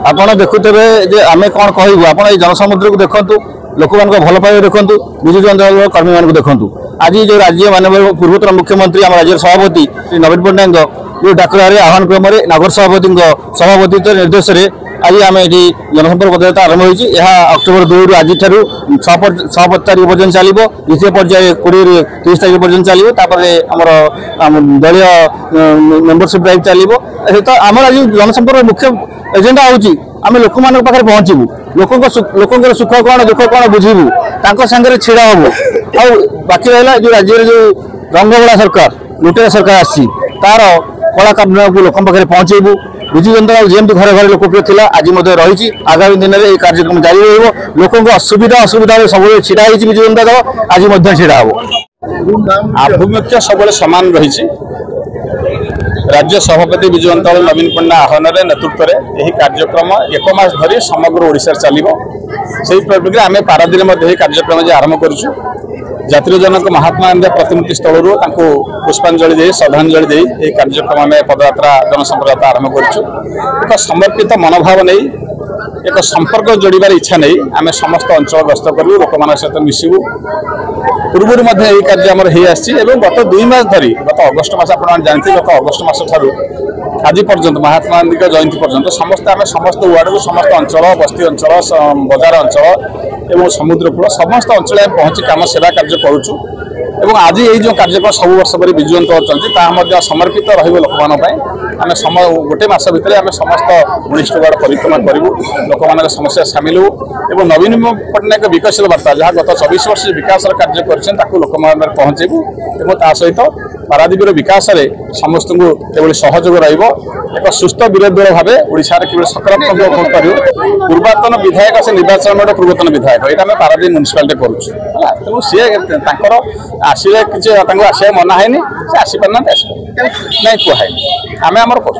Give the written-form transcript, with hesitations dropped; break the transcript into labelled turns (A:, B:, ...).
A: ଆପଣ ଦେଖୁଥିବେ ଯେ ଆମେ କ'ଣ କହିବୁ, ଆପଣ ଏଇ ଜନସମୁଦ୍ରକୁ ଦେଖନ୍ତୁ, ଲୋକମାନଙ୍କ ଭଲ ପାଇବା ଦେଖନ୍ତୁ, ବିଜୁ ଜନତା ଦଳର କର୍ମୀମାନଙ୍କୁ ଦେଖନ୍ତୁ। ଆଜି ଯେଉଁ ରାଜ୍ୟ ମାନନୀୟ ପୂର୍ବତନ ମୁଖ୍ୟମନ୍ତ୍ରୀ ଆମ ରାଜ୍ୟର ସଭାପତି ଶ୍ରୀ ନବୀନ ପଟ୍ଟନାୟକଙ୍କ ଯେଉଁ ଡାକରାରେ ଆହ୍ୱାନ କ୍ରମରେ ନଗର ସଭାପତିଙ୍କ ସଭାପତିତ୍ୱ ନିର୍ଦ୍ଦେଶରେ ଆଜି ଆମେ ଏଠି ଜନସମ୍ପର୍କ ପଦଯାତ୍ରା ଆରମ୍ଭ ହୋଇଛି। ଏହା ଅକ୍ଟୋବର 2ରୁ ଆଜିଠାରୁ 6 ତାରିଖ ପର୍ଯ୍ୟନ୍ତ ଚାଲିବ। ଦ୍ୱିତୀୟ ପର୍ଯ୍ୟାୟ 20ରୁ 30 ତାରିଖ ପର୍ଯ୍ୟନ୍ତ ଚାଲିବ। ତାପରେ ଆମର ଦଳୀୟ ମେମ୍ବରସିପ୍ ଡ୍ରାଇଭ୍ ଚାଲିବ। ତ ଆମର ଆଜି ଜନସମ୍ପର୍କ ମୁଖ୍ୟ ଏଜେଣ୍ଡା ହେଉଛି ଆମେ ଲୋକମାନଙ୍କ ପାଖରେ ପହଞ୍ଚିବୁ, ଲୋକଙ୍କର ସୁଖ କ'ଣ ଦୁଃଖ କ'ଣ ବୁଝିବୁ, ତାଙ୍କ ସାଙ୍ଗରେ ଛିଡ଼ା ହେବୁ। ଆଉ ବାକି ରହିଲା ଯେଉଁ ରାଜ୍ୟରେ ଯେଉଁ ରଙ୍ଗବଳା ସରକାର ଲୁଟେରା ସରକାର ଆସିଛି ତାର କଳା କାମକୁ ଲୋକଙ୍କ ପାଖରେ ପହଞ୍ଚେଇବୁ। ବିଜୁ ଜନତା ଦଳ ଯେମିତି ଘରେ ଘରେ ଲୋକପ୍ରିୟ ଥିଲା ଆଜି ମଧ୍ୟ ରହିଛି, ଆଗାମୀ ଦିନରେ ଏହି କାର୍ଯ୍ୟକ୍ରମ ଜାରି ରହିବ। ଲୋକଙ୍କ ଅସୁବିଧାରେ ସବୁବେଳେ ଛିଡ଼ା ହେଇଛି ବିଜୁ ଜନତା ଦଳ, ଆଜି ମଧ୍ୟ ଛିଡ଼ା ହେବ।
B: ଆଭିମୁଖ୍ୟ ସବୁବେଳେ ସମାନ ରହିଛି। राज्य सभापति विजु जनता दल नवीन पट्टनायक आह्वान नेतृत्व में यह कार्यक्रम 1 मास धरी समग्र ओडिशा चलो। से परिप्रेक्षी आम पारादीन कार्यक्रम आरंभ करूँ। जातिर जनक महात्मा गांधी प्रतिमूर्ति स्थल पुष्पांजलि दे श्रद्धांजलि दे यह कार्यक्रम आम पदयात्रा जनसंपर्क आरंभ करूँ। एक समर्पित मनोभाव नहीं एक संपर्क जोड़ार इच्छा नहीं आम समस्त अंचल गस्त करूँ, लोक सहित मिसबू। पूर्व कार्य आमर गत 2 मास धरी गत अगस्ट मास आप जानते गत अगस्ट मास ठारू आज पर्यंत महात्मा गांधी जयंती पर्यंत समस्त आम समस्त वार्ड को समस्त अंचल बस्ती अंचल बजार अंचल एवं समुद्रकूल समस्त अंचल पहुँची कम सेवा कार्य करुचु। आज ये जो कार्यक्रम सब वर्ष पर विजु जनता दल चलती समर्पित रम गोटे मस भितर आम समस्त 19 वार्ड परिक्रमा करूँ, लोक समस्या सामिल हो एवं नवीन पट्टनायक विकसित वार्ता जहाँ गत 24 वर्ष विकास कार्य कर लोक पहुँचेबू और सहित पारादीपर विकास में समस्त को सहयोग एक सुस्थ विरोधी दल भाव ओडिशा रे सकारात्मक भोट कर पूर्वतन विधायक से निर्वाचन में पूर्वतन विधायक यहाँ आम पारादीप म्युनिसिपालिटी करुँ। तेणु सी आसवे किसी आसवा मना है आसीपार ना नहीं कहुए आम आमर कर।